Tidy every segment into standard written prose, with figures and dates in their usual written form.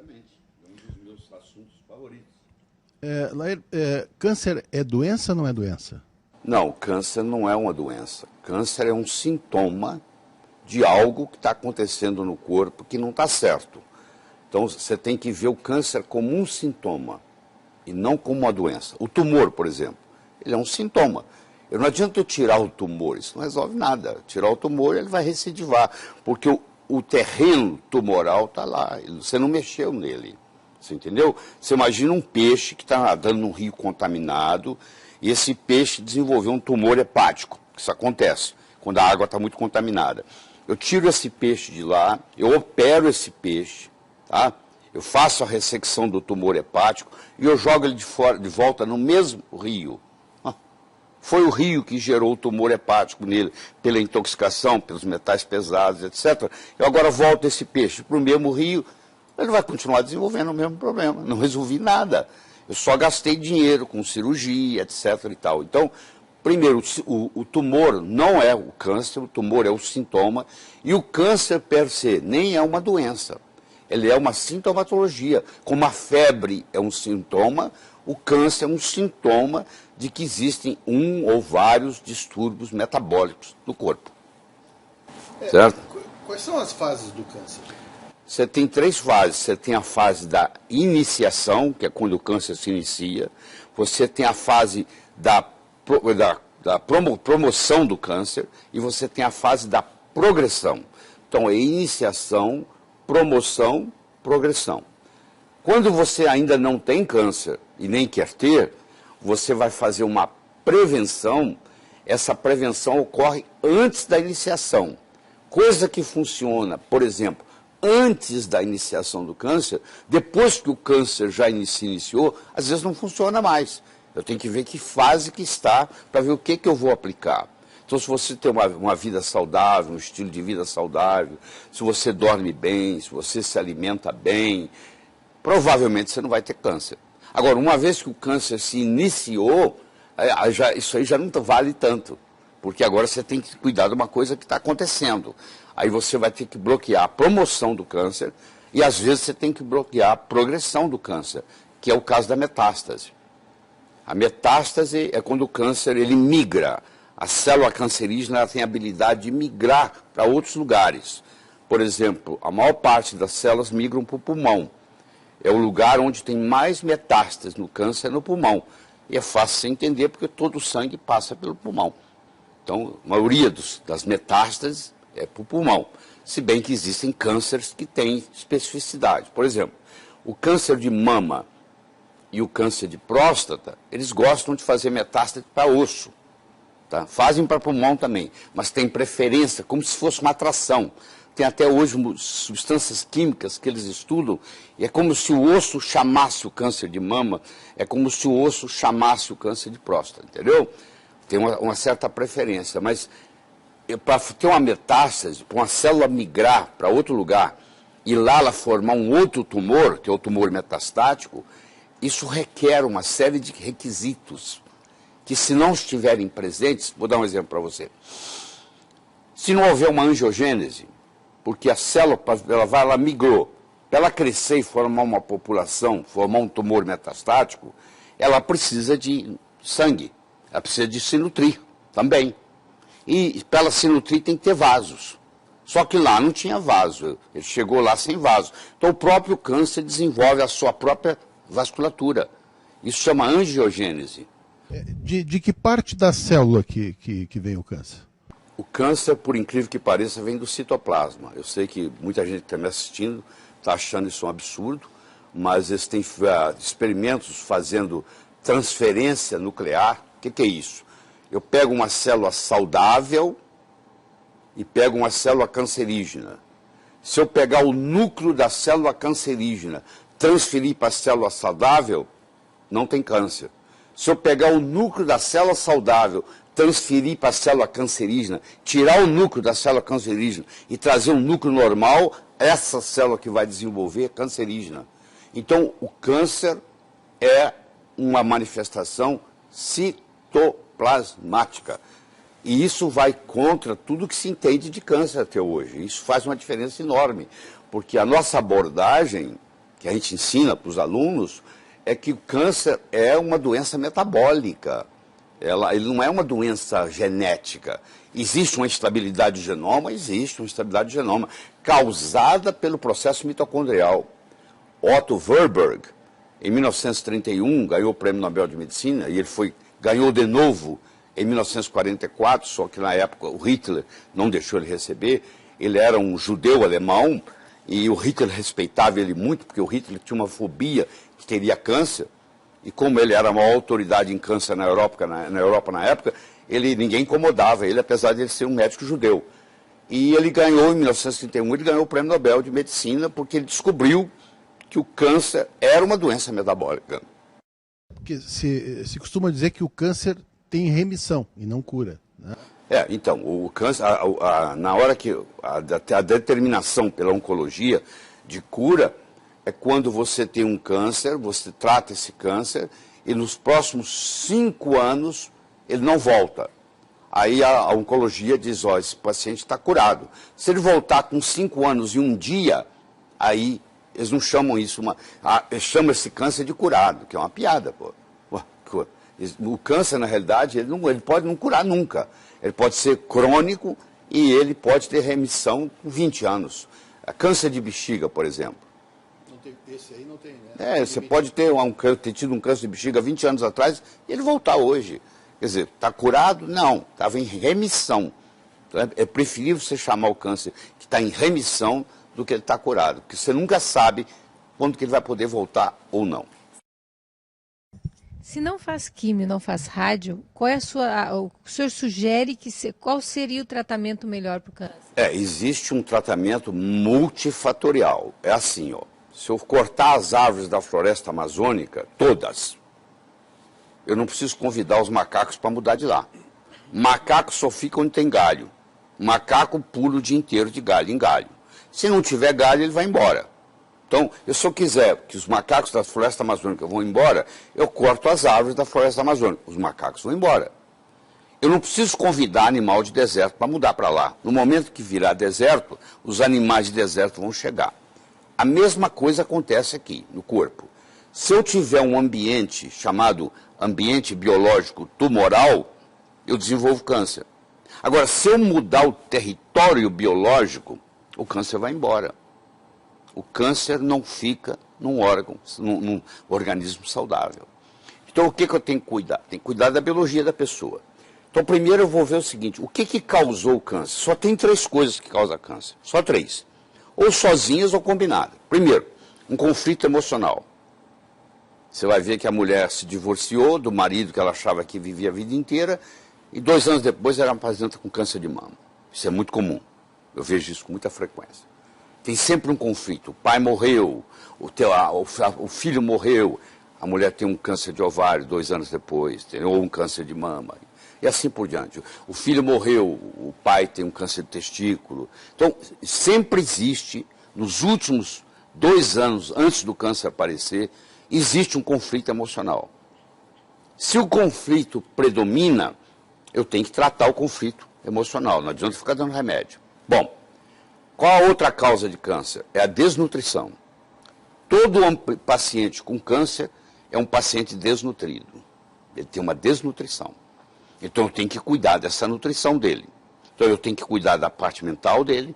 Exatamente. É um dos meus assuntos favoritos. Lair, câncer é doença ou não é doença? Não, câncer não é uma doença. Câncer é um sintoma de algo que está acontecendo no corpo que não está certo. Então, você tem que ver o câncer como um sintoma e não como uma doença. O tumor, por exemplo, ele é um sintoma. Não adianta eu tirar o tumor, isso não resolve nada. Tirar o tumor, ele vai recidivar, porque o terreno tumoral está lá, você não mexeu nele. Você entendeu? Você imagina um peixe que está nadando num rio contaminado e esse peixe desenvolveu um tumor hepático. Isso acontece quando a água está muito contaminada. Eu tiro esse peixe de lá, eu opero esse peixe, tá? Eu faço a ressecção do tumor hepático e eu jogo ele de volta no mesmo rio. Foi o rio que gerou o tumor hepático nele, pela intoxicação, pelos metais pesados, etc. Eu agora volto esse peixe para o mesmo rio, ele vai continuar desenvolvendo o mesmo problema. Não resolvi nada. Eu só gastei dinheiro com cirurgia, etc. e tal. Então, primeiro, o tumor não é o câncer, o tumor é o sintoma, e o câncer per se nem é uma doença. Ele é uma sintomatologia. Como a febre é um sintoma, o câncer é um sintoma de que existem um ou vários distúrbios metabólicos no corpo. Certo? Quais são as fases do câncer? Você tem 3 fases. Você tem a fase da iniciação, que é quando o câncer se inicia. Você tem a fase da promoção do câncer. E você tem a fase da progressão. Então, é iniciação, promoção, progressão. Quando você ainda não tem câncer e nem quer ter, você vai fazer uma prevenção. Essa prevenção ocorre antes da iniciação. Coisa que funciona, por exemplo, antes da iniciação do câncer, depois que o câncer já se iniciou, às vezes não funciona mais. Eu tenho que ver que fase que está para ver o que eu vou aplicar. Então, se você tem uma vida saudável, um estilo de vida saudável, se você dorme bem, se você se alimenta bem, provavelmente você não vai ter câncer. Agora, uma vez que o câncer se iniciou, isso aí já não vale tanto, porque agora você tem que cuidar de uma coisa que está acontecendo. Aí você vai ter que bloquear a promoção do câncer e, às vezes, você tem que bloquear a progressão do câncer, que é o caso da metástase. A metástase é quando o câncer ele migra. A célula cancerígena tem a habilidade de migrar para outros lugares. Por exemplo, a maior parte das células migram para o pulmão. É o lugar onde tem mais metástases no câncer, no pulmão. E é fácil você entender porque todo o sangue passa pelo pulmão. Então, a maioria das metástases é para o pulmão. Se bem que existem cânceres que têm especificidade. Por exemplo, o câncer de mama e o câncer de próstata, eles gostam de fazer metástase para osso. Tá? Fazem para pulmão também, mas tem preferência, como se fosse uma atração. Tem até hoje substâncias químicas que eles estudam, e é como se o osso chamasse o câncer de mama, é como se o osso chamasse o câncer de próstata, entendeu? Tem uma certa preferência, mas para ter uma metástase, para uma célula migrar para outro lugar, e lá ela formar um outro tumor, que é o tumor metastático, isso requer uma série de requisitos, que se não estiverem presentes, vou dar um exemplo para você. Se não houver uma angiogênese, porque a célula, ela migrou, para ela crescer e formar uma população, formar um tumor metastático, ela precisa de sangue, ela precisa de se nutrir também. E para ela se nutrir tem que ter vasos. Só que lá não tinha vaso, ele chegou lá sem vaso. Então o próprio câncer desenvolve a sua própria vasculatura. Isso chama angiogênese. De que parte da célula que vem o câncer? O câncer, por incrível que pareça, vem do citoplasma. Eu sei que muita gente que está me assistindo está achando isso um absurdo, mas eles têm experimentos fazendo transferência nuclear. O que é isso? Eu pego uma célula saudável e pego uma célula cancerígena. Se eu pegar o núcleo da célula cancerígena, transferir para a célula saudável, não tem câncer. Se eu pegar o núcleo da célula saudável, transferir para a célula cancerígena, tirar o núcleo da célula cancerígena e trazer um núcleo normal, essa célula que vai desenvolver é cancerígena. Então, o câncer é uma manifestação citoplasmática. E isso vai contra tudo que se entende de câncer até hoje. Isso faz uma diferença enorme, porque a nossa abordagem que a gente ensina para os alunos é que o câncer é uma doença metabólica. Ele não é uma doença genética. Existe uma instabilidade de genoma? Existe uma instabilidade de genoma, causada pelo processo mitocondrial. Otto Warburg, em 1931, ganhou o Prêmio Nobel de Medicina, e ele ganhou de novo em 1944, só que na época o Hitler não deixou ele receber. Ele era um judeu alemão, e o Hitler respeitava ele muito, porque o Hitler tinha uma fobia que teria câncer, e como ele era a maior autoridade em câncer na Europa na época, ninguém incomodava ele, apesar de ele ser um médico judeu. E ele ganhou, em 1931, ele ganhou o Prêmio Nobel de Medicina, porque ele descobriu que o câncer era uma doença metabólica. Porque se costuma dizer que o câncer tem remissão e não cura, né? Então, o câncer, na hora que a determinação pela oncologia de cura é quando você tem um câncer, você trata esse câncer e nos próximos 5 anos ele não volta. Aí a oncologia diz, esse paciente está curado. Se ele voltar com 5 anos e 1 dia, aí eles não chamam isso, eles chamam esse câncer de curado, que é uma piada, pô. O câncer, na realidade, ele pode não curar nunca. Ele pode ser crônico e ele pode ter remissão com 20 anos. Câncer de bexiga, por exemplo. Esse aí não tem, né? Você pode ter tido um câncer de bexiga 20 anos atrás e ele voltar hoje. Quer dizer, está curado? Não, estava em remissão. Então, é preferível você chamar o câncer que está em remissão do que ele está curado, porque você nunca sabe quando que ele vai poder voltar ou não. Se não faz químio, não faz rádio, o senhor sugere qual seria o tratamento melhor para o câncer? Existe um tratamento multifatorial. É assim, se eu cortar as árvores da floresta amazônica, todas, eu não preciso convidar os macacos para mudar de lá. Macaco só fica onde tem galho. Macaco pula o dia inteiro de galho em galho. Se não tiver galho, ele vai embora. Então, se eu quiser que os macacos da floresta amazônica vão embora, eu corto as árvores da floresta amazônica. Os macacos vão embora. Eu não preciso convidar animal de deserto para mudar para lá. No momento que virar deserto, os animais de deserto vão chegar. A mesma coisa acontece aqui, no corpo. Se eu tiver um ambiente chamado ambiente biológico tumoral, eu desenvolvo câncer. Agora, se eu mudar o território biológico, o câncer vai embora. O câncer não fica num órgão, num organismo saudável. Então, o que eu tenho que cuidar? Tenho que cuidar da biologia da pessoa. Então, primeiro eu vou ver o seguinte, o que causou o câncer? Só tem 3 coisas que causam câncer, só 3. Ou sozinhas ou combinadas. Primeiro, um conflito emocional. Você vai ver que a mulher se divorciou do marido que ela achava que vivia a vida inteira e 2 anos depois ela apresenta com câncer de mama. Isso é muito comum. Eu vejo isso com muita frequência. Tem sempre um conflito. O pai morreu, o filho morreu, a mulher tem um câncer de ovário 2 anos depois, ou um câncer de mama. E assim por diante. O filho morreu, o pai tem um câncer de testículo. Então, sempre existe, nos últimos 2 anos, antes do câncer aparecer, existe um conflito emocional. Se o conflito predomina, eu tenho que tratar o conflito emocional, não adianta ficar dando remédio. Bom, qual a outra causa de câncer? É a desnutrição. Todo paciente com câncer é um paciente desnutrido. Ele tem uma desnutrição. Então eu tenho que cuidar dessa nutrição dele. Então eu tenho que cuidar da parte mental dele,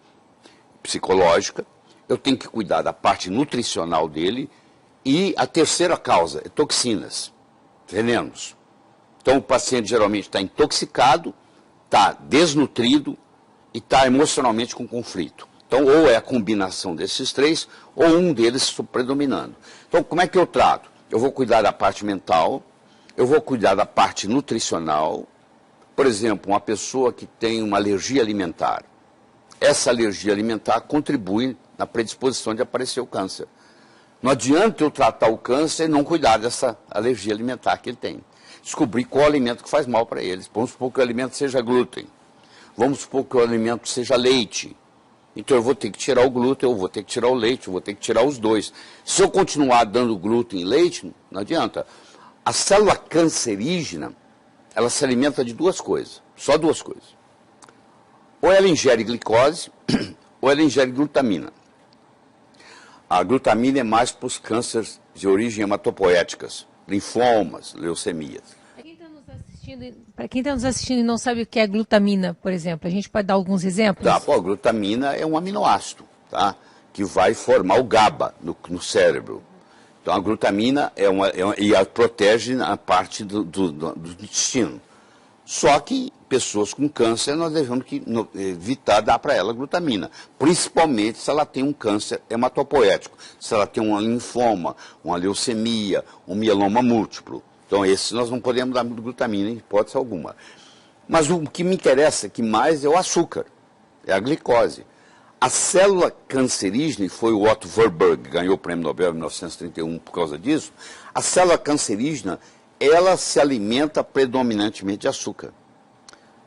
psicológica, eu tenho que cuidar da parte nutricional dele, e a terceira causa é toxinas, venenos. Então o paciente geralmente está intoxicado, está desnutrido e está emocionalmente com conflito. Então ou é a combinação desses 3, ou um deles predominando. Então como é que eu trato? Eu vou cuidar da parte mental, eu vou cuidar da parte nutricional. Por exemplo, uma pessoa que tem uma alergia alimentar. Essa alergia alimentar contribui na predisposição de aparecer o câncer. Não adianta eu tratar o câncer e não cuidar dessa alergia alimentar que ele tem. Descobrir qual alimento que faz mal para eles. Vamos supor que o alimento seja glúten. Vamos supor que o alimento seja leite. Então eu vou ter que tirar o glúten, eu vou ter que tirar o leite, eu vou ter que tirar os 2. Se eu continuar dando glúten e leite, não adianta. A célula cancerígena, ela se alimenta de 2 coisas, só 2 coisas. Ou ela ingere glicose, ou ela ingere glutamina. A glutamina é mais para os cânceres de origem hematopoéticas, linfomas, leucemias. Para quem está nos assistindo e não sabe o que é glutamina, por exemplo, a gente pode dar alguns exemplos? Tá, pô, a glutamina é um aminoácido, tá? Que vai formar o GABA no cérebro. Então a glutamina e a protege a parte do intestino. Só que pessoas com câncer nós devemos evitar dar para ela glutamina, principalmente se ela tem um câncer hematopoético, se ela tem um linfoma, uma leucemia, um mieloma múltiplo. Então esse nós não podemos dar glutamina em hipótese alguma. Mas o que me interessa aqui mais é o açúcar, é a glicose. A célula cancerígena, e foi o Otto Warburg que ganhou o prêmio Nobel em 1931 por causa disso, a célula cancerígena, ela se alimenta predominantemente de açúcar.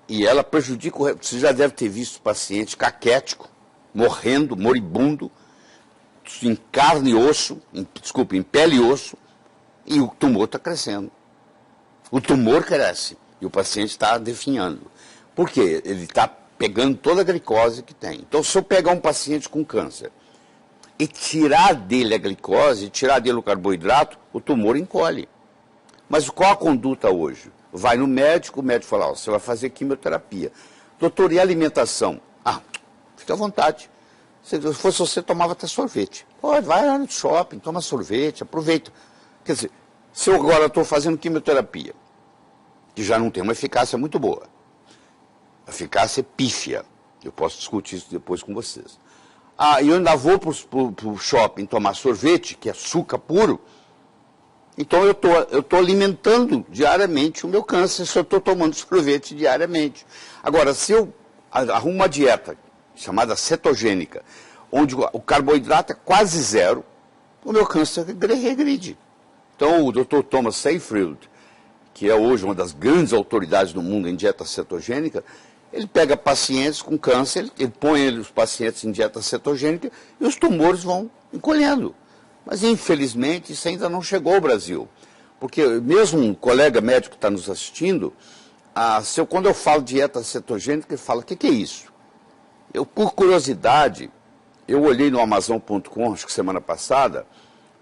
E ela prejudica, você já deve ter visto paciente caquético, morrendo, moribundo, em carne e osso, em pele e osso, e o tumor está crescendo. O tumor cresce e o paciente está definhando. Por quê? Ele está pegando toda a glicose que tem. Então, se eu pegar um paciente com câncer e tirar dele a glicose, tirar dele o carboidrato, o tumor encolhe. Mas qual a conduta hoje? Vai no médico, o médico fala, você vai fazer quimioterapia. Doutor, e a alimentação? Ah, fica à vontade. Se fosse você, tomava até sorvete. Pode, vai lá no shopping, toma sorvete, aproveita. Quer dizer, se eu agora estou fazendo quimioterapia, que já não tem uma eficácia muito boa, a eficácia é pífia, eu posso discutir isso depois com vocês. Ah, e eu ainda vou para o shopping tomar sorvete, que é açúcar puro, então eu tô alimentando diariamente o meu câncer se eu estou tomando sorvete diariamente. Agora, se eu arrumo uma dieta chamada cetogênica, onde o carboidrato é quase zero, o meu câncer regride. Então, o Dr. Thomas Seyfried, que é hoje uma das grandes autoridades do mundo em dieta cetogênica, ele pega pacientes com câncer, ele põe os pacientes em dieta cetogênica e os tumores vão encolhendo. Mas, infelizmente, isso ainda não chegou ao Brasil. Porque mesmo um colega médico que está nos assistindo, quando eu falo dieta cetogênica, ele fala, o que é isso? Por curiosidade, eu olhei no Amazon.com, acho que semana passada,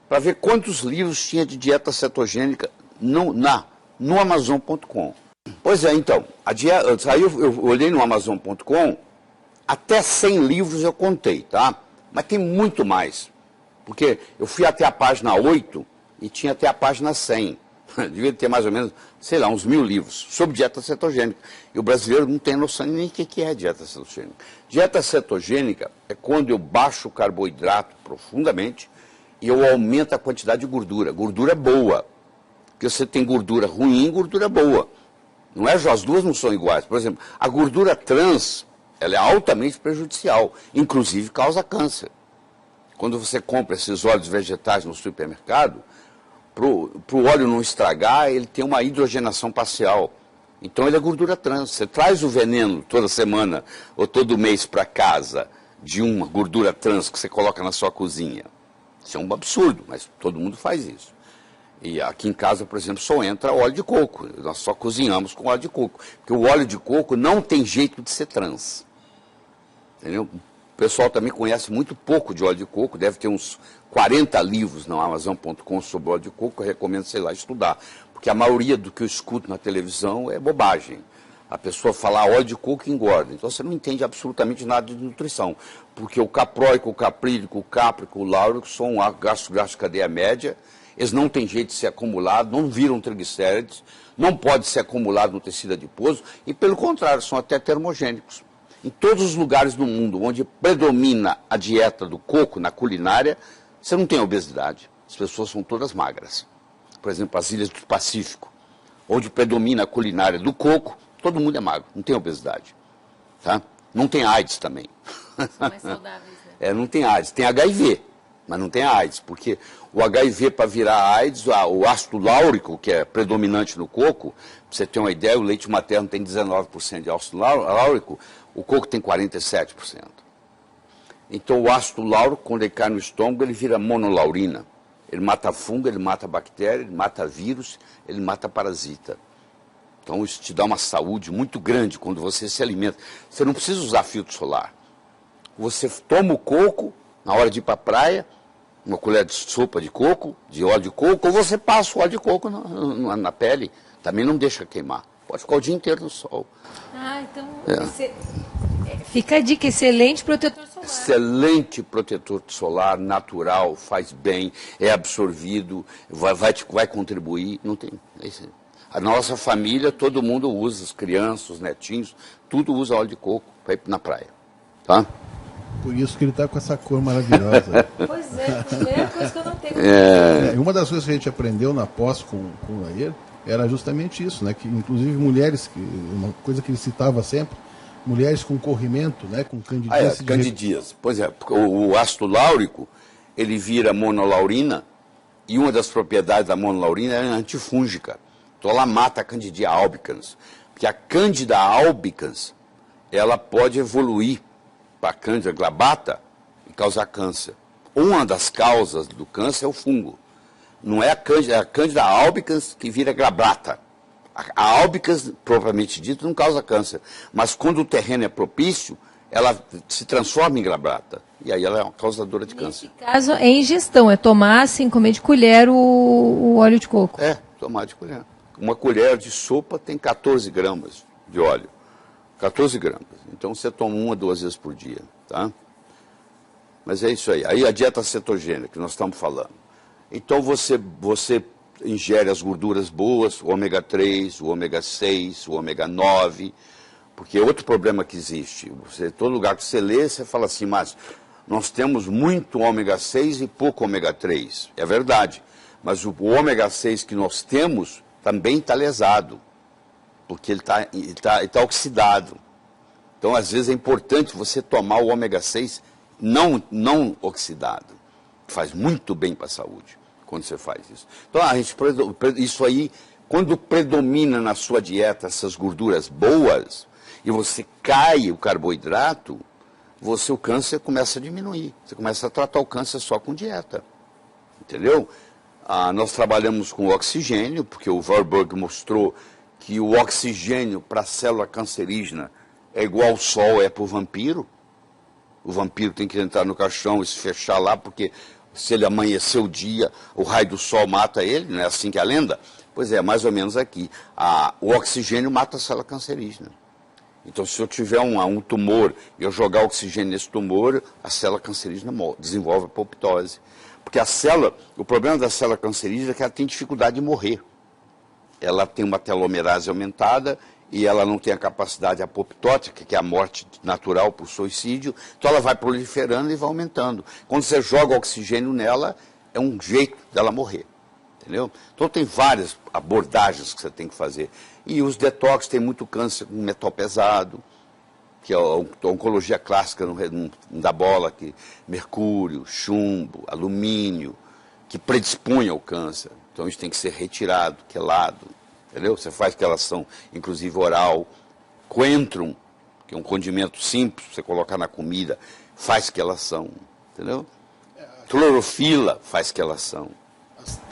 para ver quantos livros tinha de dieta cetogênica no Amazon.com. Pois é, então, aí eu olhei no Amazon.com, até 100 livros eu contei, tá? Mas tem muito mais. Porque eu fui até a página 8 e tinha até a página 100. Devia ter mais ou menos, sei lá, uns 1000 livros sobre dieta cetogênica. E o brasileiro não tem noção nem o que é dieta cetogênica. Dieta cetogênica é quando eu baixo o carboidrato profundamente e eu aumento a quantidade de gordura. Gordura boa. Porque você tem gordura ruim e gordura boa. Não é, as duas não são iguais. Por exemplo, a gordura trans, ela é altamente prejudicial. Inclusive causa câncer. Quando você compra esses óleos vegetais no supermercado, para o óleo não estragar, ele tem uma hidrogenação parcial. Então ele é gordura trans. Você traz o veneno toda semana ou todo mês para casa de uma gordura trans que você coloca na sua cozinha. Isso é um absurdo, mas todo mundo faz isso. E aqui em casa, por exemplo, só entra óleo de coco. Nós só cozinhamos com óleo de coco. Porque o óleo de coco não tem jeito de ser trans. Entendeu? O pessoal também conhece muito pouco de óleo de coco, deve ter uns 40 livros na Amazon.com sobre óleo de coco, eu recomendo, sei lá, estudar. Porque a maioria do que eu escuto na televisão é bobagem. A pessoa fala óleo de coco engorda, então você não entende absolutamente nada de nutrição. Porque o capróico, o caprílico, o cáprico, o láurico são ácidos de cadeia média, eles não têm jeito de ser acumulados, não viram triglicérides, não pode ser acumulado no tecido adiposo e, pelo contrário, são até termogênicos. Em todos os lugares do mundo onde predomina a dieta do coco na culinária, você não tem obesidade. As pessoas são todas magras. Por exemplo, as ilhas do Pacífico, onde predomina a culinária do coco, todo mundo é magro, não tem obesidade. Tá? Não tem AIDS também. São mais saudáveis, né? Não tem AIDS, tem HIV, mas não tem AIDS, porque o HIV para virar AIDS, o ácido láurico, que é predominante no coco, pra você ter uma ideia, o leite materno tem 19% de ácido láurico, o coco tem 47%. Então o ácido láurico, quando ele cai no estômago, ele vira monolaurina. Ele mata fungo, ele mata bactéria, ele mata vírus, ele mata parasita. Então isso te dá uma saúde muito grande quando você se alimenta. Você não precisa usar filtro solar. Você toma o coco na hora de ir para a praia, uma colher de sopa de coco, de óleo de coco, ou você passa o óleo de coco na pele. Também não deixa queimar. Pode ficar o dia inteiro no sol. Então fica a dica, excelente protetor solar. Excelente protetor solar, natural, faz bem, é absorvido, vai contribuir. Não tem. A nossa família, todo mundo usa, as crianças, os netinhos, tudo usa óleo de coco para ir na praia. Tá? Por isso que ele está com essa cor maravilhosa. Pois é, a primeira coisa que eu não tenho. Uma das coisas que a gente aprendeu na pós com o Laer era justamente isso, né? Que inclusive mulheres, uma coisa que ele citava sempre, mulheres com corrimento, né? Com candidíase. Candidíase. Pois é, o ácido láurico, ele vira monolaurina, e uma das propriedades da monolaurina é antifúngica. Então ela mata a Candida albicans. Porque a Candida albicans, ela pode evoluir para a Candida glabata e causar câncer. Uma das causas do câncer é o fungo. Não é a Candida albicans que vira glabata. A albicans, propriamente dito, não causa câncer. Mas quando o terreno é propício, ela se transforma em glabata. E aí ela é uma causadora de câncer. Nesse caso, é ingestão, é tomar, assim, comer de colher o óleo de coco. Tomar de colher. Uma colher de sopa tem 14 gramas de óleo. 14 gramas. Então você toma 1 a 2 vezes por dia, tá? Mas é isso aí. Aí a dieta cetogênica que nós estamos falando. Então você ingere as gorduras boas, o ômega 3, o ômega 6, o ômega 9, porque é outro problema que existe. Todo lugar que você lê, você fala assim, mas nós temos muito ômega 6 e pouco ômega 3. É verdade, mas o ômega 6 que nós temos também está lesado, porque ele tá oxidado. Então, às vezes, é importante você tomar o ômega 6 não oxidado. Faz muito bem para a saúde quando você faz isso. Então, isso aí, quando predomina na sua dieta essas gorduras boas, e você cai o carboidrato, o câncer começa a diminuir. Você começa a tratar o câncer só com dieta. Entendeu? Nós trabalhamos com oxigênio, porque o Warburg mostrou que o oxigênio para a célula cancerígena é igual ao sol é para o vampiro. O vampiro tem que entrar no caixão e se fechar lá, porque se ele amanhecer o dia, o raio do sol mata ele, não é assim que é a lenda? Pois é, mais ou menos aqui. O oxigênio mata a célula cancerígena. Então, se eu tiver um tumor e eu jogar oxigênio nesse tumor, a célula cancerígena desenvolve apoptose. Porque o problema da célula cancerígena é que ela tem dificuldade de morrer. Ela tem uma telomerase aumentada e ela não tem a capacidade apoptótica, que é a morte natural por suicídio, então ela vai proliferando e vai aumentando. Quando você joga oxigênio nela, é um jeito dela morrer. Entendeu? Então tem várias abordagens que você tem que fazer. E os detox tem muito câncer com metal pesado, que é a oncologia clássica não dá bola, que mercúrio, chumbo, alumínio, que predispõe ao câncer. Então isso tem que ser retirado, quelado, entendeu? Você faz quelação, inclusive oral. Coentrum, que é um condimento simples, você colocar na comida, faz quelação, entendeu? Clorofila faz quelação.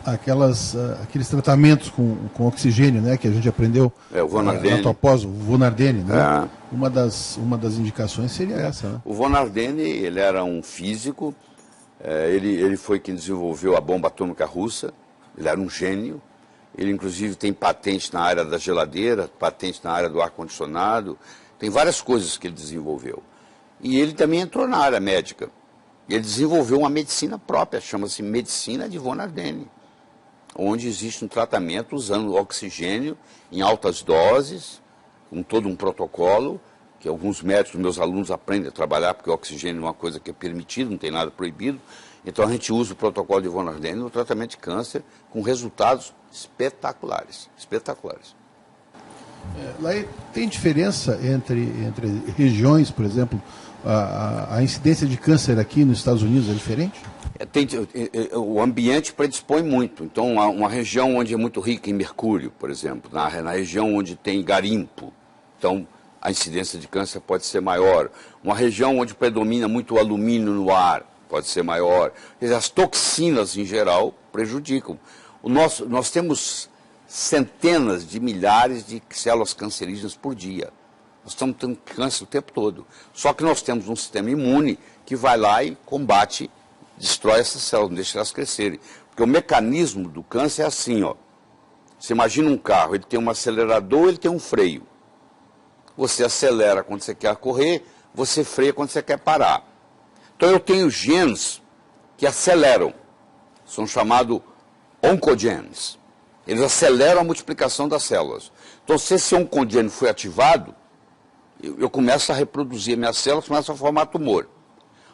Aqueles tratamentos com oxigênio, né, que a gente aprendeu o Von Ardenne. na tua pós, o Von Ardenne, né? Uma das indicações seria essa, né? O Von Ardenne, ele era um físico, ele foi quem desenvolveu a bomba atômica russa, ele era um gênio, ele inclusive tem patente na área da geladeira, patente na área do ar-condicionado, tem várias coisas que ele desenvolveu. E ele também entrou na área médica. Ele desenvolveu uma medicina própria, chama-se Medicina de Von Ardenne, onde existe um tratamento usando oxigênio em altas doses, com todo um protocolo, que alguns médicos, meus alunos, aprendem a trabalhar, porque o oxigênio é uma coisa que é permitida, não tem nada proibido. Então a gente usa o protocolo de Von Ardenne no tratamento de câncer, com resultados espetaculares. Espetaculares. Lá tem diferença entre regiões, por exemplo? A incidência de câncer aqui nos Estados Unidos é diferente? O ambiente predispõe muito. Então, uma região onde é muito rica em mercúrio, por exemplo, na região onde tem garimpo, então a incidência de câncer pode ser maior. Uma região onde predomina muito o alumínio no ar pode ser maior. Quer dizer, as toxinas, em geral, prejudicam. Nós temos centenas de milhares de células cancerígenas por dia. Nós estamos tendo câncer o tempo todo. Só que nós temos um sistema imune que vai lá e combate destrói essas células, não deixa elas crescerem. Porque o mecanismo do câncer é assim, ó. Você imagina um carro, ele tem um acelerador, ele tem um freio. Você acelera quando você quer correr, você freia quando você quer parar. Então eu tenho genes que aceleram, são chamados oncogenes. Eles aceleram a multiplicação das células. Então se esse oncogene foi ativado, eu começo a reproduzir minhas células, começo a formar tumor.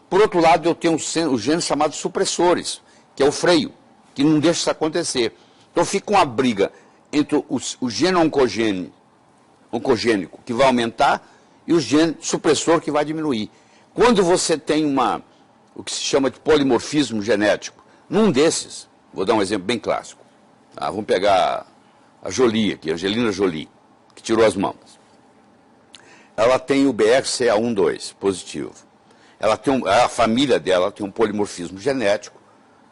Por outro lado, eu tenho os genes chamados supressores, que é o freio, que não deixa isso acontecer. Então fica uma briga entre o gene oncogênico, que vai aumentar, e o gene supressor, que vai diminuir. Quando você tem o que se chama de polimorfismo genético, num desses, vou dar um exemplo bem clássico. Vamos pegar a Jolie aqui, a Angelina Jolie, que tirou as mamas. Ela tem o BRCA1/2 positivo. A família dela tem um polimorfismo genético,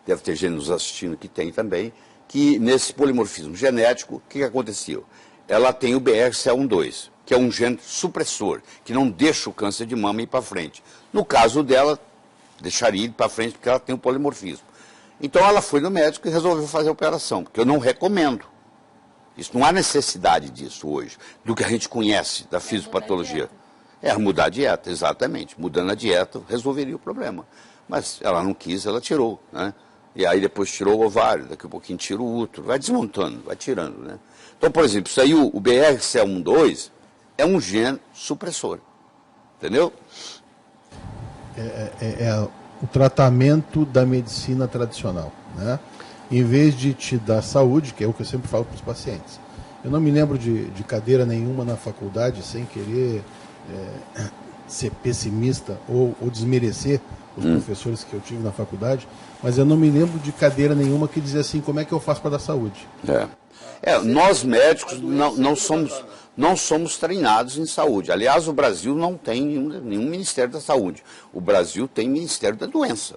deve ter gente nos assistindo que tem também, que nesse polimorfismo genético, o que aconteceu? Ela tem o BRCA1/2, que é um gene supressor, que não deixa o câncer de mama ir para frente. No caso dela, deixaria ir para frente porque ela tem o polimorfismo. Então ela foi no médico e resolveu fazer a operação, porque eu não recomendo. Isso não há necessidade disso hoje, do que a gente conhece da fisiopatologia. Mudar a dieta, exatamente. Mudando a dieta, resolveria o problema. Mas ela não quis, ela tirou, né? E aí depois tirou o ovário, daqui a pouquinho tira o útero, vai desmontando, vai tirando, né? Então, por exemplo, isso aí, o BRCA1/2 é um gene supressor, entendeu? É o tratamento da medicina tradicional, né? Em vez de te dar saúde, que é o que eu sempre falo para os pacientes. Eu não me lembro de cadeira nenhuma na faculdade, sem querer ser pessimista ou desmerecer os professores que eu tive na faculdade, mas eu não me lembro de cadeira nenhuma que dizia assim, como é que eu faço para dar saúde? Nós médicos não somos treinados em saúde. Aliás, o Brasil não tem nenhum Ministério da Saúde. O Brasil tem Ministério da Doença.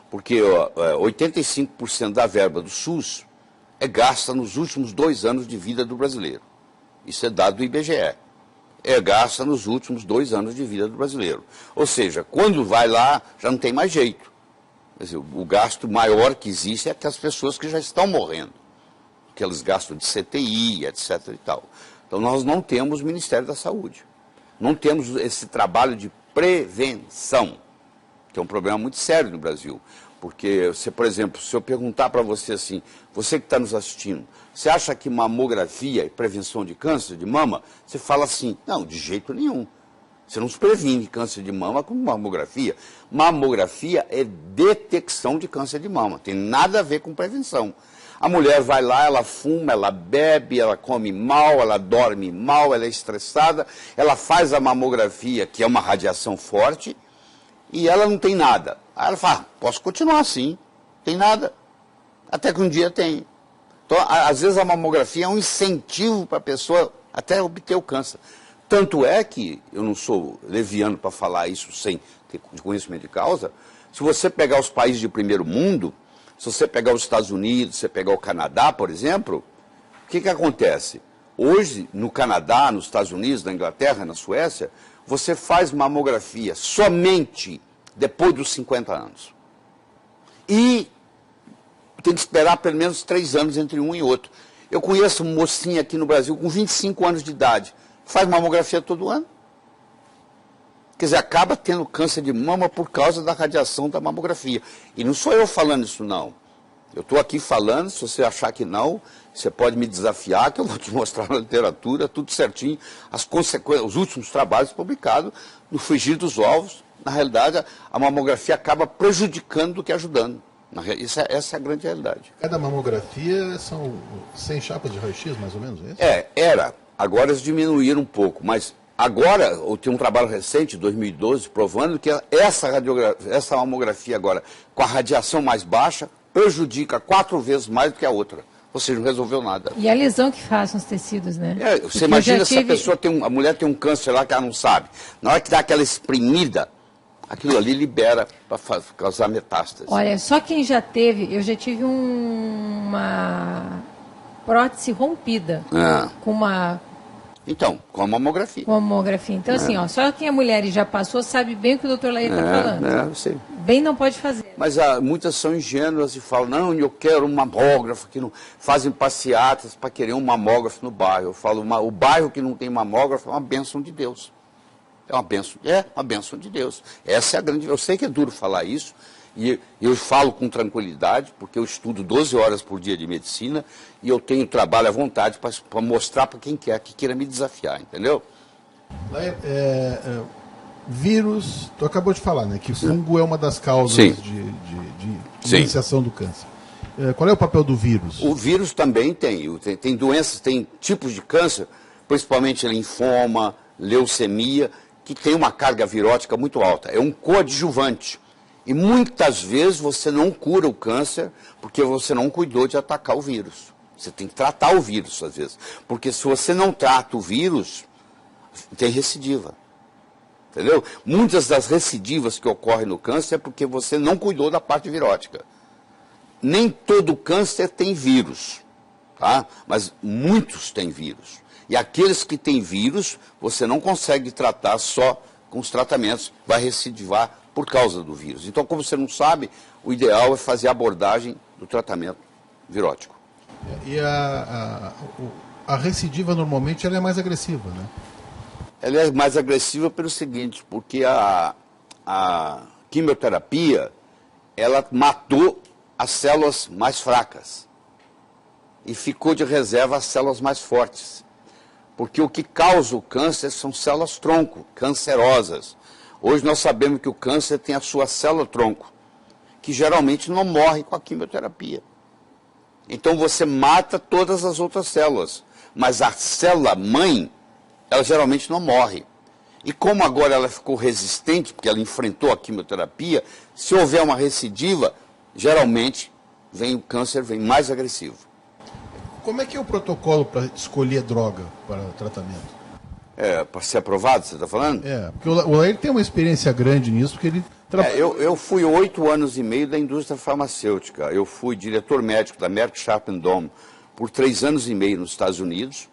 Porque 85% da verba do SUS é gasta nos últimos 2 anos de vida do brasileiro. Isso é dado do IBGE. É gasta nos últimos 2 anos de vida do brasileiro. Ou seja, quando vai lá, já não tem mais jeito. Quer dizer, o gasto maior que existe é que as pessoas que já estão morrendo. Aqueles gastos de CTI, etc. e tal. Então nós não temos Ministério da Saúde. Não temos esse trabalho de prevenção, que é um problema muito sério no Brasil. Porque, por exemplo, se eu perguntar para você assim, você que está nos assistindo, você acha que mamografia e prevenção de câncer de mama, você fala assim, não, de jeito nenhum. Você não se previne câncer de mama com mamografia. Mamografia é detecção de câncer de mama, tem nada a ver com prevenção. A mulher vai lá, ela fuma, ela bebe, ela come mal, ela dorme mal, ela é estressada, ela faz a mamografia, que é uma radiação forte, e ela não tem nada. Aí ela fala, posso continuar assim, tem nada. Até que um dia tem. Então, às vezes a mamografia é um incentivo para a pessoa até obter o câncer. Tanto é que, eu não sou leviano para falar isso sem ter conhecimento de causa, se você pegar os países de primeiro mundo, se você pegar os Estados Unidos, se você pegar o Canadá, por exemplo, o que acontece? Hoje, no Canadá, nos Estados Unidos, na Inglaterra, na Suécia, você faz mamografia somente depois dos 50 anos. E tem que esperar pelo menos 3 anos entre um e outro. Eu conheço uma mocinha aqui no Brasil com 25 anos de idade, faz mamografia todo ano. Quer dizer, acaba tendo câncer de mama por causa da radiação da mamografia. E não sou eu falando isso, não. Eu estou aqui falando, se você achar que não, você pode me desafiar, que eu vou te mostrar na literatura, tudo certinho, as consequências, os últimos trabalhos publicados no frigir dos ovos. Na realidade, a mamografia acaba prejudicando do que ajudando. Essa é a grande realidade. Cada mamografia são 100 chapas de raio-x, mais ou menos, é isso? Era. Agora eles diminuíram um pouco, mas agora, tem um trabalho recente, 2012, provando que essa mamografia agora, com a radiação mais baixa, prejudica 4 vezes mais do que a outra. Ou seja, não resolveu nada. E a lesão que faz nos tecidos, né? Você imagina se a pessoa a mulher tem um câncer lá que ela não sabe. Na hora que dá aquela espremida, aquilo ali libera para causar metástase. Olha, só quem já teve, eu já tive uma prótese rompida, com uma Então, com a mamografia. Com a mamografia. Então, assim, ó, só quem é mulher e já passou sabe bem o que o doutor Laí está falando. Eu sei. Bem não pode fazer. Mas muitas são ingênuas e falam, não, eu quero um mamógrafo, que não fazem passeatas para querer um mamógrafo no bairro. Eu falo, o bairro que não tem mamógrafo é uma bênção de Deus. É uma bênção de Deus. Essa é a grande... Eu sei que é duro falar isso, e eu falo com tranquilidade, porque eu estudo 12 horas por dia de medicina, e eu tenho trabalho à vontade para mostrar para quem quer, que queira me desafiar, entendeu? Vírus, tu acabou de falar, né? Que fungo é uma das causas de iniciação do câncer. Qual é o papel do vírus? O vírus também tem doenças, tem tipos de câncer, principalmente linfoma, leucemia, que tem uma carga virótica muito alta. É um coadjuvante. E muitas vezes você não cura o câncer porque você não cuidou de atacar o vírus. Você tem que tratar o vírus, às vezes. Porque se você não trata o vírus, tem recidiva. Entendeu? Muitas das recidivas que ocorrem no câncer é porque você não cuidou da parte virótica. Nem todo câncer tem vírus, tá? Mas muitos têm vírus. E aqueles que têm vírus, você não consegue tratar só com os tratamentos, vai recidivar por causa do vírus. Então, como você não sabe, o ideal é fazer a abordagem do tratamento virótico. E a recidiva, normalmente, ela é mais agressiva, né? Ela é mais agressiva pelo seguinte, porque a quimioterapia, ela matou as células mais fracas e ficou de reserva as células mais fortes. Porque o que causa o câncer são células-tronco, cancerosas. Hoje nós sabemos que o câncer tem a sua célula-tronco, que geralmente não morre com a quimioterapia. Então você mata todas as outras células, mas a célula-mãe, ela geralmente não morre. E como agora ela ficou resistente, porque ela enfrentou a quimioterapia, se houver uma recidiva, geralmente o câncer vem mais agressivo. Como é que é o protocolo para escolher droga para tratamento? Para ser aprovado, você está falando? Porque o Laí tem uma experiência grande nisso, porque ele trabalha... Eu fui 8 anos e meio da indústria farmacêutica. Eu fui diretor médico da Merck Sharp & Dohme por 3 anos e meio nos Estados Unidos.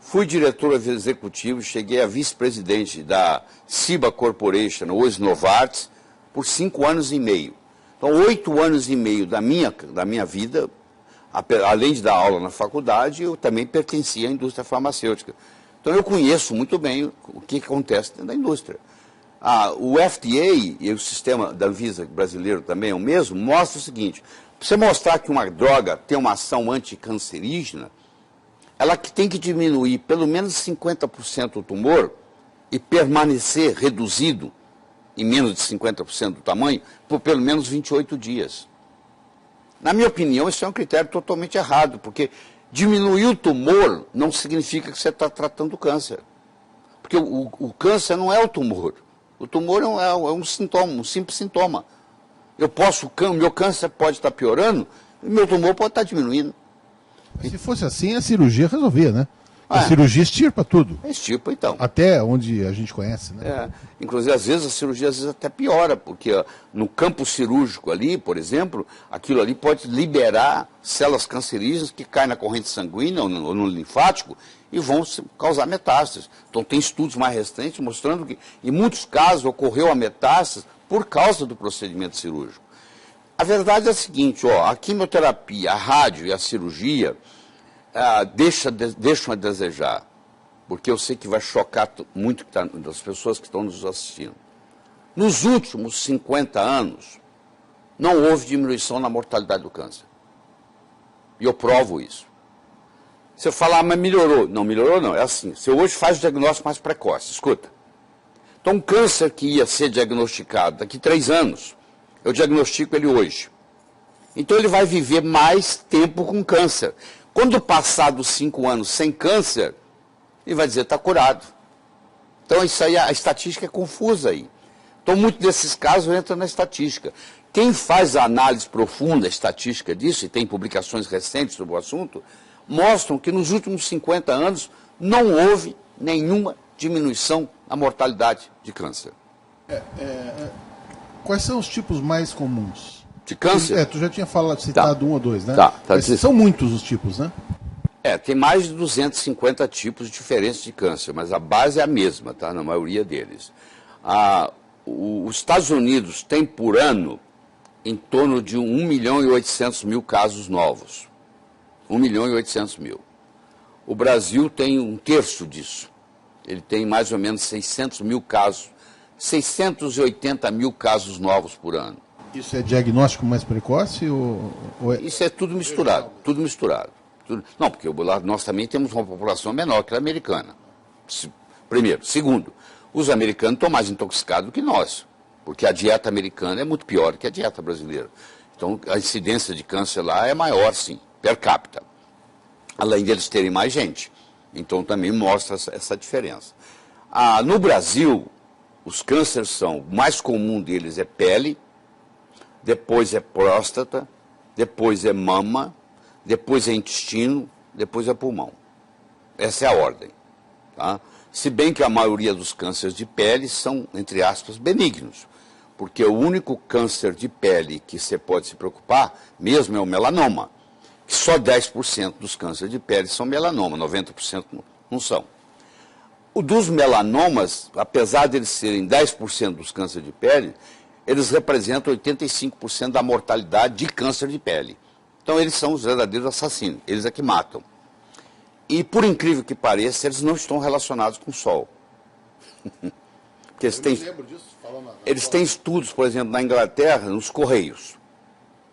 Fui diretor executivo, cheguei a vice-presidente da Ciba Corporation, hoje Novartis, por 5 anos e meio. Então, 8 anos e meio da minha vida, além de dar aula na faculdade, eu também pertencia à indústria farmacêutica. Então, eu conheço muito bem o que acontece dentro da indústria. O FDA e o sistema da Anvisa brasileiro também é o mesmo, mostra o seguinte: para você mostrar que uma droga tem uma ação anticancerígena, ela tem que diminuir pelo menos 50% o tumor e permanecer reduzido em menos de 50% do tamanho por pelo menos 28 dias. Na minha opinião, isso é um critério totalmente errado, porque diminuir o tumor não significa que você está tratando o câncer. Porque o câncer não é o tumor. O tumor é um sintoma, um simples sintoma. Meu câncer pode estar piorando e meu tumor pode estar diminuindo. Se fosse assim, a cirurgia resolvia, né? A cirurgia extirpa tudo. Extirpa, então. Até onde a gente conhece, né? Inclusive, às vezes, a cirurgia até piora, porque no campo cirúrgico ali, por exemplo, aquilo ali pode liberar células cancerígenas que caem na corrente sanguínea ou no linfático e vão causar metástases. Então, tem estudos mais recentes mostrando que, em muitos casos, ocorreu a metástase por causa do procedimento cirúrgico. A verdade é a seguinte, a quimioterapia, a rádio e a cirurgia deixam a desejar, porque eu sei que vai chocar muito das pessoas que estão nos assistindo. Nos últimos 50 anos, não houve diminuição na mortalidade do câncer. E eu provo isso. Você fala, mas melhorou. Não melhorou, não. É assim, você hoje faz o diagnóstico mais precoce. Escuta. Então, um câncer que ia ser diagnosticado daqui 3 anos, eu diagnostico ele hoje. Então, ele vai viver mais tempo com câncer. Quando passar dos 5 anos sem câncer, ele vai dizer, está curado. Então, isso aí, a estatística é confusa aí. Então, muitos desses casos entram na estatística. Quem faz a análise profunda, estatística disso, e tem publicações recentes sobre o assunto, mostram que nos últimos 50 anos não houve nenhuma diminuição na mortalidade de câncer. Quais são os tipos mais comuns? De câncer? Tu já tinha citado 1 ou 2, né? Tá. São muitos os tipos, né? Tem mais de 250 tipos diferentes de câncer, mas a base é a mesma, tá? Na maioria deles. Os Estados Unidos têm por ano em torno de 1.800.000 casos novos. 1.800.000. O Brasil tem um terço disso. Ele tem mais ou menos 600.000 casos, 680.000 casos novos por ano. Isso é diagnóstico mais precoce ou é... Isso é tudo misturado, tudo misturado. Não, porque nós também temos uma população menor que a americana. Primeiro. Segundo, os americanos estão mais intoxicados do que nós, porque a dieta americana é muito pior que a dieta brasileira. Então, a incidência de câncer lá é maior, sim, per capita. Além deles terem mais gente. Então, também mostra essa diferença. No Brasil, os cânceres são, o mais comum deles é pele, depois é próstata, depois é mama, depois é intestino, depois é pulmão. Essa é a ordem. Tá? Se bem que a maioria dos cânceres de pele são, entre aspas, benignos. Porque o único câncer de pele que você pode se preocupar mesmo é o melanoma. Que só 10% dos cânceres de pele são melanoma, 90% não são. O dos melanomas, apesar de eles serem 10% dos cânceres de pele, eles representam 85% da mortalidade de câncer de pele. Então eles são os verdadeiros assassinos, eles é que matam. E por incrível que pareça, eles não estão relacionados com o sol. Porque eles têm estudos, por exemplo, na Inglaterra, nos Correios.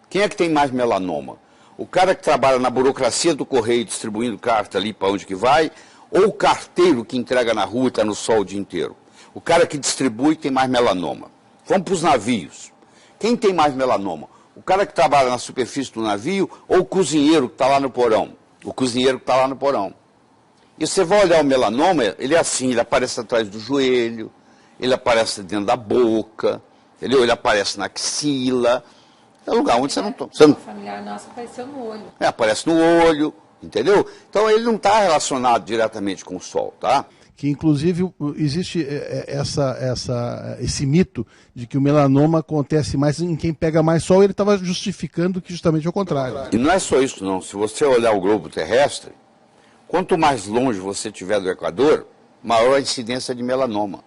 Quem é que tem mais melanoma? O cara que trabalha na burocracia do Correio, distribuindo carta ali para onde que vai, ou o carteiro que entrega na rua e está no sol o dia inteiro? O cara que distribui tem mais melanoma. Vamos para os navios. Quem tem mais melanoma? O cara que trabalha na superfície do navio ou o cozinheiro que está lá no porão? O cozinheiro que está lá no porão. E você vai olhar o melanoma, ele é assim, ele aparece atrás do joelho, ele aparece dentro da boca, entendeu? Ele aparece na axila. É um lugar onde você não... O familiar nosso apareceu no olho. Aparece no olho, entendeu? Então ele não está relacionado diretamente com o sol, tá? Que inclusive existe esse mito de que o melanoma acontece mais em quem pega mais sol, e ele estava justificando que justamente é o contrário. E não é só isso não, se você olhar o globo terrestre, quanto mais longe você estiver do Equador, maior a incidência de melanoma.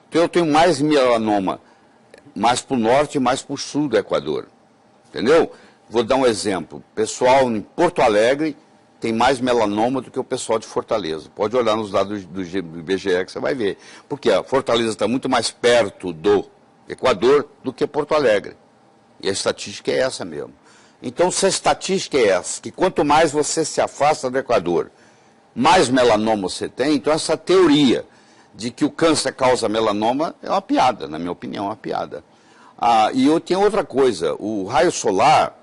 Então eu tenho mais melanoma mais para o norte e mais para o sul do Equador, entendeu? Vou dar um exemplo, o pessoal em Porto Alegre tem mais melanoma do que o pessoal de Fortaleza. Pode olhar nos dados do IBGE que você vai ver. Porque a Fortaleza está muito mais perto do Equador do que Porto Alegre. E a estatística é essa mesmo. Então, se a estatística é essa, que quanto mais você se afasta do Equador, mais melanoma você tem, então essa teoria de que o câncer causa melanoma é uma piada, na minha opinião, é uma piada. E eu tenho outra coisa, o raio solar...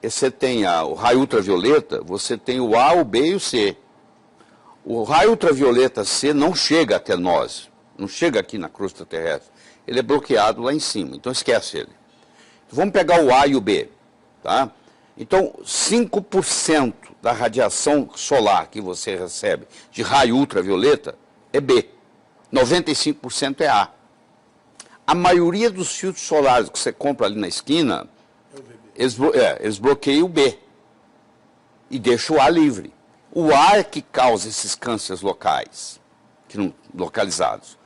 Você tem o raio ultravioleta, você tem o A, o B e o C. O raio ultravioleta C não chega até nós, não chega aqui na crosta terrestre. Ele é bloqueado lá em cima, então esquece ele. Vamos pegar o A e o B. Tá? Então, 5% da radiação solar que você recebe de raio ultravioleta é B. 95% é A. A maioria dos filtros solares que você compra ali na esquina... Eles bloqueiam o B e deixam o A livre. O A é que causa esses cânceres locais, localizados.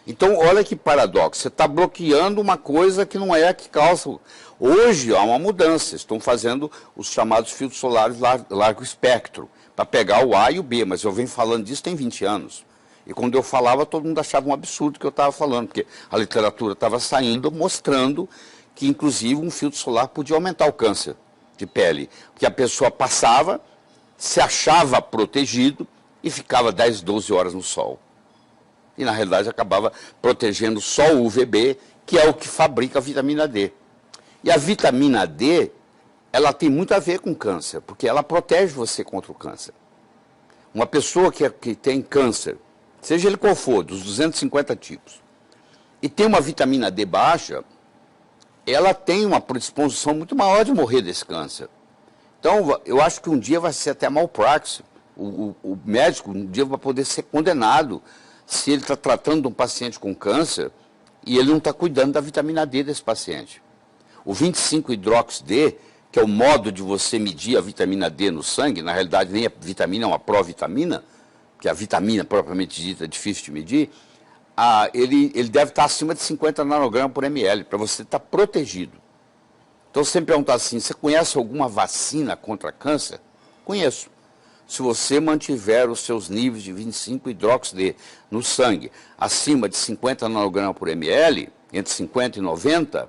Então, olha que paradoxo, você está bloqueando uma coisa que não é a que causa. Hoje há uma mudança, estão fazendo os chamados filtros solares largo espectro, para pegar o A e o B, mas eu venho falando disso tem 20 anos. E quando eu falava, todo mundo achava um absurdo o que eu estava falando, porque a literatura estava saindo, mostrando que, inclusive, um filtro solar podia aumentar o câncer de pele. Porque a pessoa passava, se achava protegido e ficava 10, 12 horas no sol. E, na realidade, acabava protegendo só o UVB, que é o que fabrica a vitamina D. E a vitamina D, ela tem muito a ver com câncer, porque ela protege você contra o câncer. Uma pessoa que tem câncer, seja ele qual for, dos 250 tipos, e tem uma vitamina D baixa... ela tem uma predisposição muito maior de morrer desse câncer. Então, eu acho que um dia vai ser até malpraxis. O médico um dia vai poder ser condenado se ele está tratando de um paciente com câncer e ele não está cuidando da vitamina D desse paciente. O 25-hidrox-D que é o modo de você medir a vitamina D no sangue, na realidade nem a vitamina é uma provitamina, que a vitamina propriamente dita é difícil de medir, ele deve estar acima de 50 nanogramas por ml, para você estar protegido. Então, se você me perguntar assim, você conhece alguma vacina contra câncer? Conheço. Se você mantiver os seus níveis de 25-hidroxi-D no sangue acima de 50 nanogramas por ml, entre 50 e 90,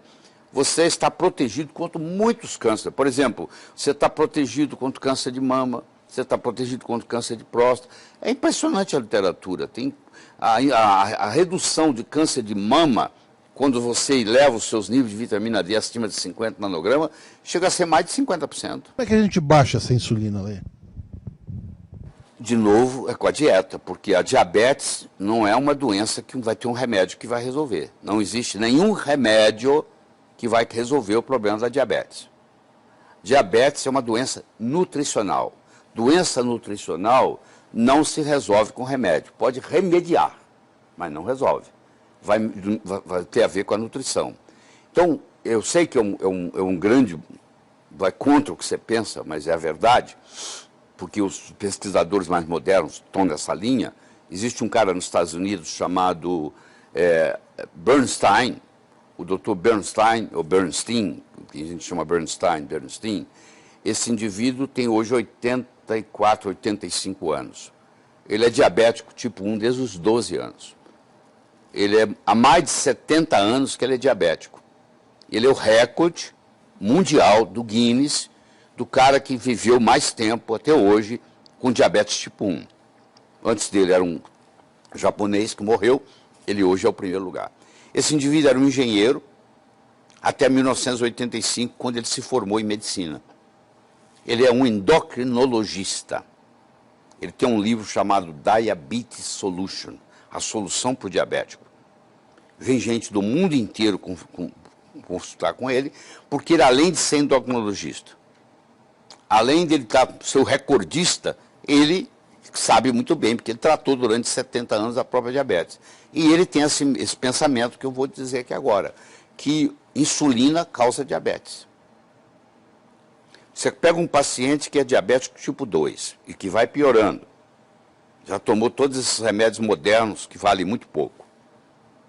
você está protegido contra muitos cânceres. Por exemplo, você está protegido contra o câncer de mama, você está protegido contra o câncer de próstata. É impressionante a literatura. Tem a redução de câncer de mama, quando você eleva os seus níveis de vitamina D acima de 50 nanogramas, chega a ser mais de 50%. Como é que a gente baixa essa insulina, Lê? De novo, é com a dieta, porque a diabetes não é uma doença que vai ter um remédio que vai resolver. Não existe nenhum remédio que vai resolver o problema da diabetes. Diabetes é uma doença nutricional. Doença nutricional não se resolve com remédio. Pode remediar, mas não resolve. Vai ter a ver com a nutrição. Então, eu sei que é um grande... vai contra o que você pensa, mas é a verdade, porque os pesquisadores mais modernos estão nessa linha. Existe um cara nos Estados Unidos chamado Bernstein, o Dr. Bernstein, ou Bernstein, que a gente chama Bernstein. Esse indivíduo tem hoje 84, 85 anos. Ele é diabético tipo 1 desde os 12 anos. Ele é há mais de 70 anos que ele é diabético. Ele é o recorde mundial do Guinness, do cara que viveu mais tempo até hoje com diabetes tipo 1. Antes dele era um japonês que morreu, ele hoje é o primeiro lugar. Esse indivíduo era um engenheiro até 1985, quando ele se formou em medicina. Ele é um endocrinologista. Ele tem um livro chamado Diabetes Solution, a solução para o diabético. Vem gente do mundo inteiro consultar com ele, porque ele, além de ser endocrinologista, além de ele ser o recordista, ele sabe muito bem, porque ele tratou durante 70 anos a própria diabetes. E ele tem esse pensamento que eu vou dizer aqui agora, que insulina causa diabetes. Você pega um paciente que é diabético tipo 2 e que vai piorando, já tomou todos esses remédios modernos que valem muito pouco,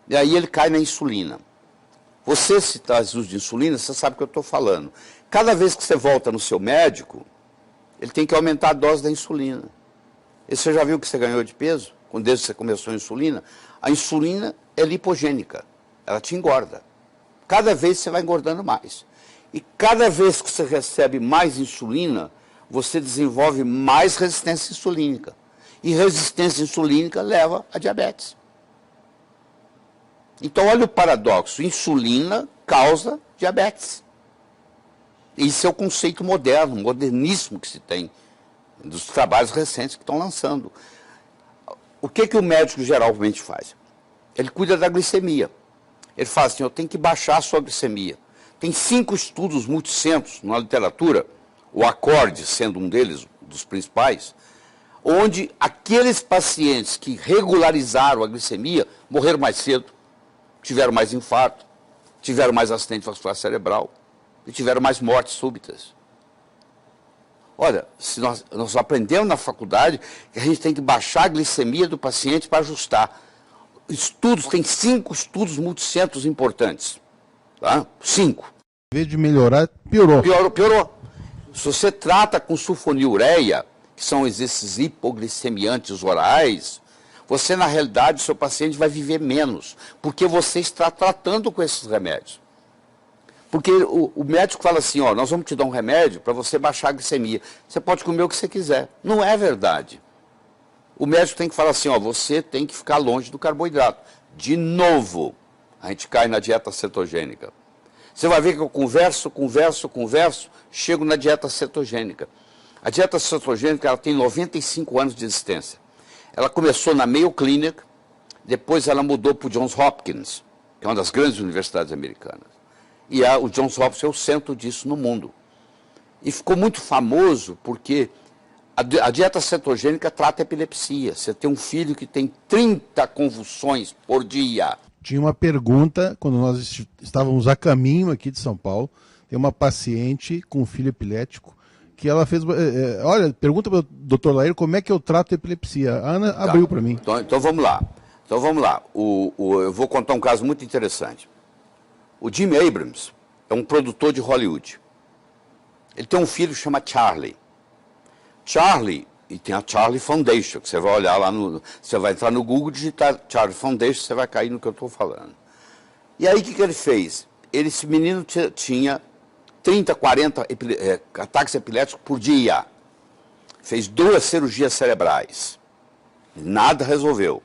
e aí ele cai na insulina. Você, se faz uso de insulina, você sabe o que eu estou falando. Cada vez que você volta no seu médico, ele tem que aumentar a dose da insulina. E você já viu que você ganhou de peso? Desde que você começou a insulina? A insulina é lipogênica, ela te engorda. Cada vez você vai engordando mais. E cada vez que você recebe mais insulina, você desenvolve mais resistência insulínica. E resistência insulínica leva a diabetes. Então, olha o paradoxo. Insulina causa diabetes. Isso é o conceito moderno, moderníssimo que se tem, dos trabalhos recentes que estão lançando. O que o médico geralmente faz? Ele cuida da glicemia. Ele fala assim, eu tenho que baixar a sua glicemia. Tem 5 estudos multicentros na literatura, o ACCORD sendo um deles, dos principais, onde aqueles pacientes que regularizaram a glicemia morreram mais cedo, tiveram mais infarto, tiveram mais acidente vascular cerebral e tiveram mais mortes súbitas. Olha, se nós aprendemos na faculdade que a gente tem que baixar a glicemia do paciente para ajustar. Estudos, tem 5 estudos multicentros importantes. Tá? 5. Em vez de melhorar, piorou. Piorou. Se você trata com sulfonilureia, que são esses hipoglicemiantes orais, você, na realidade, o seu paciente vai viver menos, porque você está tratando com esses remédios. Porque o médico fala assim, ó, nós vamos te dar um remédio para você baixar a glicemia. Você pode comer o que você quiser. Não é verdade. O médico tem que falar assim, ó, você tem que ficar longe do carboidrato. De novo, a gente cai na dieta cetogênica. Você vai ver que eu converso, chego na dieta cetogênica. A dieta cetogênica ela tem 95 anos de existência. Ela começou na Mayo Clinic, depois ela mudou para o Johns Hopkins, que é uma das grandes universidades americanas. E o Johns Hopkins é o centro disso no mundo. E ficou muito famoso porque a dieta cetogênica trata epilepsia. Você tem um filho que tem 30 convulsões por dia. Tinha uma pergunta, quando nós estávamos a caminho aqui de São Paulo, Tem uma paciente com um filho epilético que ela fez... olha, pergunta para o doutor Lair como é que eu trato a epilepsia. A Ana abriu para mim. Então vamos lá. Eu vou contar um caso muito interessante. O Jim Abrams é um produtor de Hollywood. Ele tem um filho que chama Charlie. E tem a Charlie Foundation, que você vai olhar lá você vai entrar no Google, digitar Charlie Foundation, você vai cair no que eu estou falando. E aí o que ele fez? Esse menino tinha 30, 40 ataques epiléticos por dia. Fez 2 cirurgias cerebrais. Nada resolveu.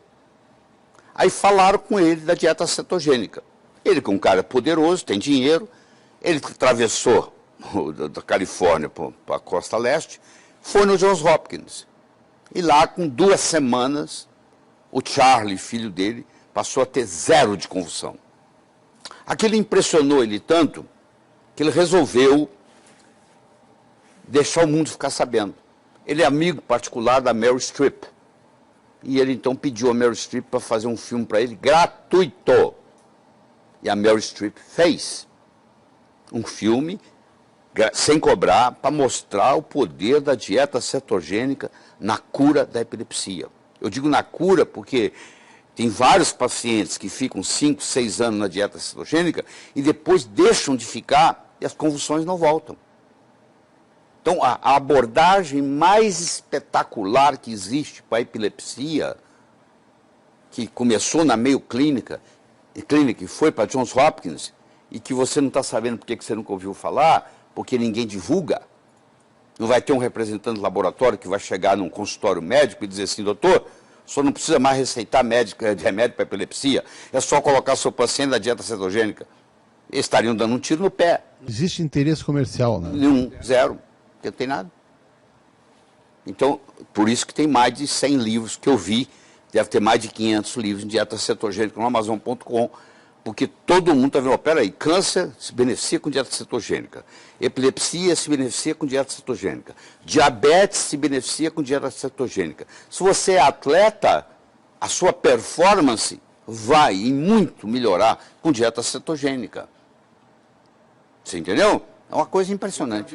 Aí falaram com ele da dieta cetogênica. Ele, que é um cara poderoso, tem dinheiro, ele atravessou da Califórnia para a costa leste, foi no Johns Hopkins. E lá, com 2 semanas, o Charlie, filho dele, passou a ter 0 de convulsão. Aquilo impressionou ele tanto que ele resolveu deixar o mundo ficar sabendo. Ele é amigo particular da Meryl Streep. E ele então pediu a Meryl Streep para fazer um filme para ele gratuito. E a Meryl Streep fez um filme sem cobrar para mostrar o poder da dieta cetogênica na cura da epilepsia. Eu digo na cura porque tem vários pacientes que ficam 5, 6 anos na dieta cetogênica e depois deixam de ficar e as convulsões não voltam. Então, a abordagem mais espetacular que existe para a epilepsia, que começou na Mayo Clinic e foi para Johns Hopkins, e que você não está sabendo porque você nunca ouviu falar, porque ninguém divulga. Não vai ter um representante do laboratório que vai chegar num consultório médico e dizer assim, doutor, o senhor não precisa mais receitar remédio para epilepsia, é só colocar seu paciente na dieta cetogênica. Eles estariam dando um tiro no pé. Existe interesse comercial, né? Nenhum, 0, porque não tem nada. Então, por isso que tem mais de 100 livros que eu vi, deve ter mais de 500 livros em dieta cetogênica no Amazon.com, porque todo mundo está vendo, peraí, câncer se beneficia com dieta cetogênica, epilepsia se beneficia com dieta cetogênica, diabetes se beneficia com dieta cetogênica. Se você é atleta, a sua performance vai e muito melhorar com dieta cetogênica. Você entendeu? É uma coisa impressionante.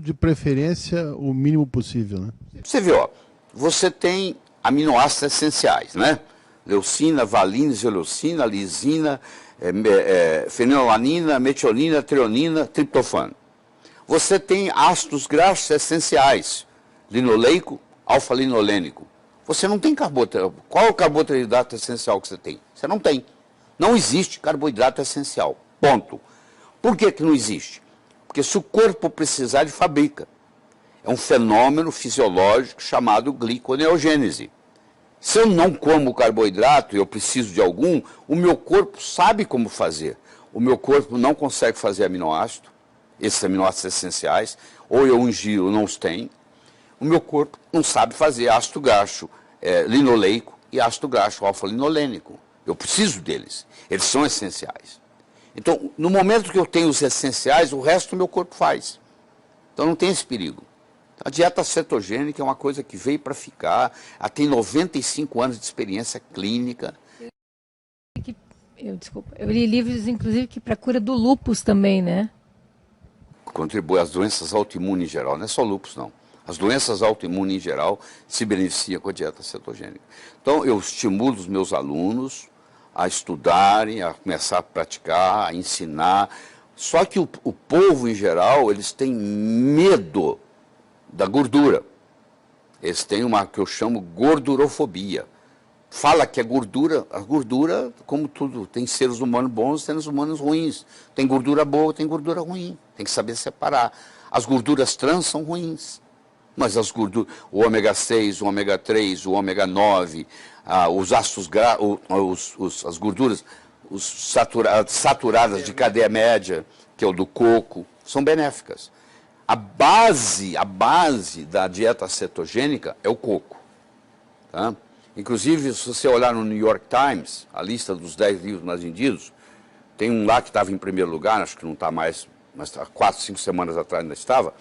De preferência, o mínimo possível, né? Você vê, ó, você tem aminoácidos essenciais, né? Leucina, valina, isoleucina, lisina, fenilalanina, metionina, treonina, triptofano. Você tem ácidos graxos essenciais, linoleico, alfa-linolênico. Você não tem carboidrato. Qual é o carboidrato essencial que você tem? Você não tem. Não existe carboidrato essencial. Ponto. Por que não existe? Porque se o corpo precisar, ele fabrica. É um fenômeno fisiológico chamado gliconeogênese. Se eu não como carboidrato e eu preciso de algum, o meu corpo sabe como fazer. O meu corpo não consegue fazer aminoácido, esses aminoácidos essenciais, ou eu ingiro ou não os tenho. O meu corpo não sabe fazer ácido graxo linoleico e ácido graxo alfa-linolênico. Eu preciso deles, eles são essenciais. Então, no momento que eu tenho os essenciais, o resto do meu corpo faz. Então não tem esse perigo. A dieta cetogênica é uma coisa que veio para ficar. Ela tem 95 anos de experiência clínica. Eu li livros, inclusive, que para cura do lúpus também, né? Contribui às doenças autoimunes em geral. Não é só lúpus, não. As doenças autoimunes em geral se beneficiam com a dieta cetogênica. Então, eu estimulo os meus alunos a estudarem, a começar a praticar, a ensinar. Só que o povo, em geral, eles têm medo da gordura. Eles têm uma que eu chamo gordurofobia. Fala que a gordura, como tudo, tem seres humanos bons e seres humanos ruins. Tem gordura boa, tem gordura ruim. Tem que saber separar. As gorduras trans são ruins. Mas as gorduras, o ômega 6, o ômega 3, o ômega 9, os ácidos as gorduras saturadas de cadeia média, que é o do coco, são benéficas. A base da dieta cetogênica é o coco. Tá? Inclusive, se você olhar no New York Times, a lista dos 10 livros mais vendidos, tem um lá que estava em primeiro lugar, acho que não está mais, mas há 4, 5 semanas atrás ainda estava.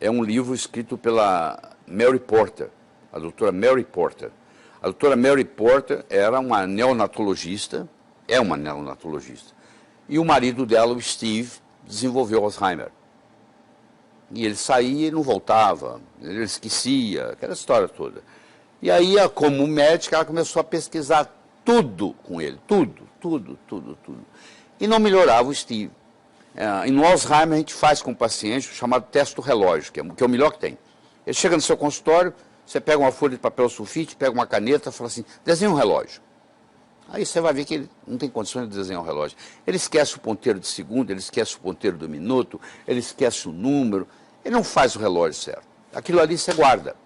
É um livro escrito pela Mary Porter, a doutora Mary Porter. A doutora Mary Porter era uma neonatologista, é uma neonatologista. E o marido dela, o Steve, desenvolveu Alzheimer. E ele saía e não voltava, ele esquecia, aquela história toda. E aí, como médica, ela começou a pesquisar tudo com ele, tudo. E não melhorava o Steve. E no Alzheimer a gente faz com o paciente o chamado teste do relógio, que é o melhor que tem. Ele chega no seu consultório, você pega uma folha de papel sulfite, pega uma caneta, fala assim, desenha um relógio. Aí você vai ver que ele não tem condições de desenhar um relógio. Ele esquece o ponteiro de segundo, ele esquece o ponteiro do minuto, ele esquece o número, ele não faz o relógio certo. Aquilo ali você guarda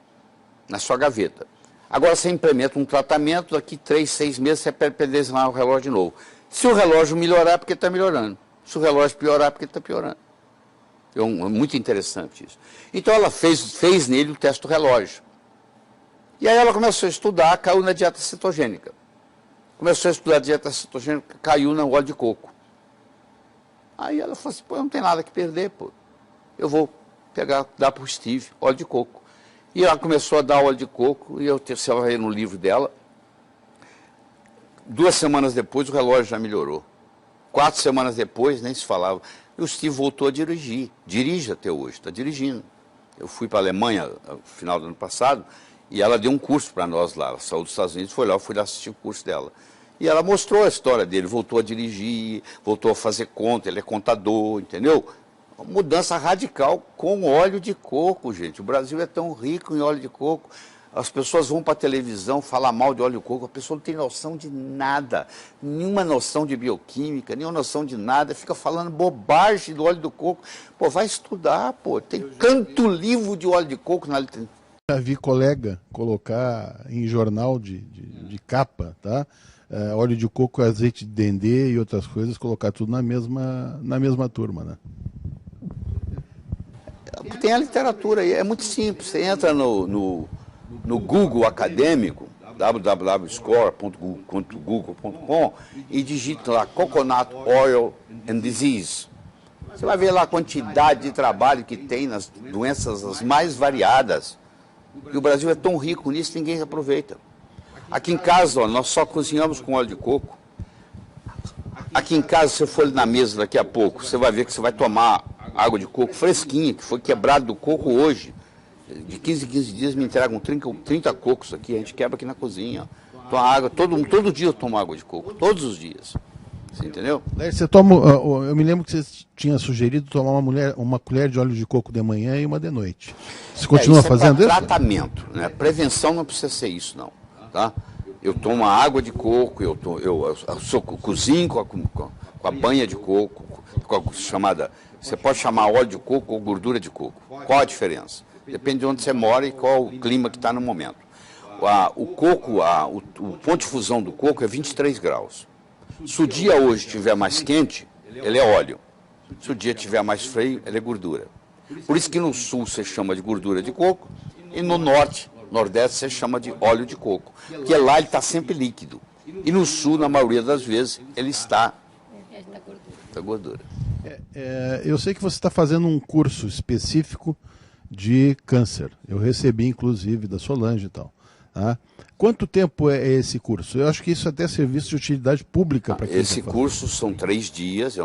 na sua gaveta. Agora você implementa um tratamento, daqui 3, 6 meses você pede desenhar o relógio de novo. Se o relógio melhorar, é porque está melhorando. Se o relógio piorar, é porque está piorando. É muito interessante isso. Então ela fez nele o teste do relógio. E aí ela começou a estudar, caiu na dieta cetogênica. Começou a estudar a dieta cetogênica, caiu no óleo de coco. Aí ela falou assim, pô, não tem nada que perder, pô. Eu vou dar para o Steve óleo de coco. E ela começou a dar óleo de coco, e você vai ver no livro dela. 2 semanas depois o relógio já melhorou. 4 semanas depois nem se falava. E o Steve voltou a dirigir. Dirige até hoje, está dirigindo. Eu fui para a Alemanha no final do ano passado, e ela deu um curso para nós lá. Ela saiu dos Estados Unidos, eu fui lá assistir o curso dela. E ela mostrou a história dele, voltou a dirigir, voltou a fazer conta, ele é contador, entendeu? Uma mudança radical com óleo de coco, gente. O Brasil é tão rico em óleo de coco. As pessoas vão para a televisão falar mal de óleo de coco, a pessoa não tem noção de nada, nenhuma noção de bioquímica, nenhuma noção de nada, fica falando bobagem do óleo do coco. Pô, vai estudar, pô, tem tanto livro de óleo de coco na literatura. Já vi colega colocar em jornal de capa, tá? Óleo de coco, azeite de dendê e outras coisas, colocar tudo na mesma turma, né? Tem a literatura aí, é muito simples. Você entra no Google acadêmico, www.score.google.com, e digita lá Coconut Oil and Disease. Você vai ver lá a quantidade de trabalho que tem nas doenças as mais variadas. E o Brasil é tão rico nisso, ninguém aproveita. Aqui em casa, ó, nós só cozinhamos com óleo de coco. Aqui em casa, se você for na mesa daqui a pouco, você vai ver que você vai tomar água de coco fresquinha, que foi quebrado do coco hoje. De 15 em 15 dias me entregam 30 cocos aqui, a gente quebra aqui na cozinha. Toma água, todo dia eu tomo água de coco, todos os dias. Você entendeu? Você toma, eu me lembro que você tinha sugerido tomar uma colher de óleo de coco de manhã e uma de noite. Você continua fazendo isso? Tratamento, né? Prevenção não precisa ser isso, não. Tá? Eu tomo água de coco, eu cozinho com a banha de coco, com a chamada. Você pode chamar óleo de coco ou gordura de coco. Qual a diferença? Depende de onde você mora e qual o clima que está no momento. O coco, o ponto de fusão do coco é 23 graus. Se o dia hoje estiver mais quente, ele é óleo. Se o dia estiver mais frio, ele é gordura. Por isso que no sul você chama de gordura de coco e no norte, nordeste, você chama de óleo de coco. Porque lá ele está sempre líquido. E no sul, na maioria das vezes, ele está gordura. Eu sei que você está fazendo um curso específico de câncer. Eu recebi, inclusive, da Solange e tal. Tá? Quanto tempo é esse curso? Eu acho que isso até é serviço de utilidade pública para quem Esse curso são 3 dias,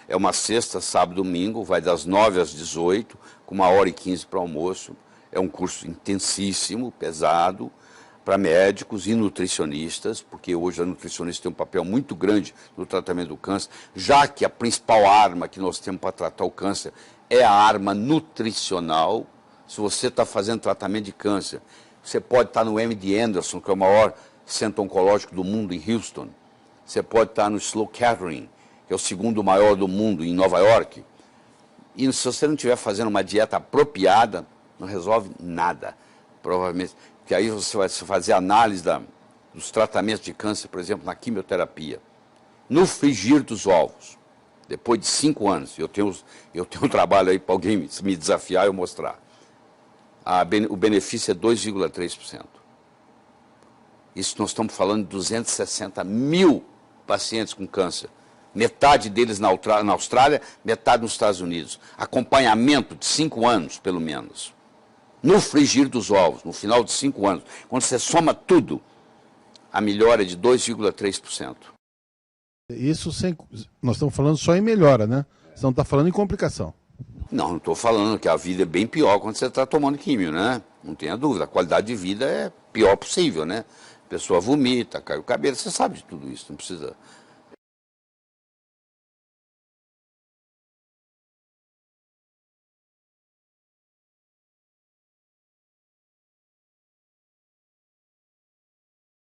é uma sexta, sábado, domingo, vai das 9 às 18, com 1h15 para almoço. É um curso intensíssimo, pesado, para médicos e nutricionistas, porque hoje a nutricionista tem um papel muito grande no tratamento do câncer, já que a principal arma que nós temos para tratar o câncer é a arma nutricional. Se você está fazendo tratamento de câncer, você pode estar no MD Anderson, que é o maior centro oncológico do mundo, em Houston. Você pode estar no Sloan Kettering, que é o segundo maior do mundo, em Nova York. E se você não estiver fazendo uma dieta apropriada, não resolve nada, provavelmente. Porque aí você vai fazer análise dos tratamentos de câncer, por exemplo, na quimioterapia. No frigir dos ovos, depois de 5 anos, eu tenho um trabalho aí para alguém me desafiar e eu mostrar. O benefício é 2,3%. Isso nós estamos falando de 260 mil pacientes com câncer. Metade deles na Austrália, metade nos Estados Unidos. Acompanhamento de 5 anos, pelo menos. No frigir dos ovos, no final de 5 anos, quando você soma tudo, a melhora é de 2,3%. Isso nós estamos falando só em melhora, né? Você não está falando em complicação. Não estou falando que a vida é bem pior quando você está tomando químio, né? Não tenha dúvida. A qualidade de vida é pior possível, né? A pessoa vomita, cai o cabelo, você sabe de tudo isso, não precisa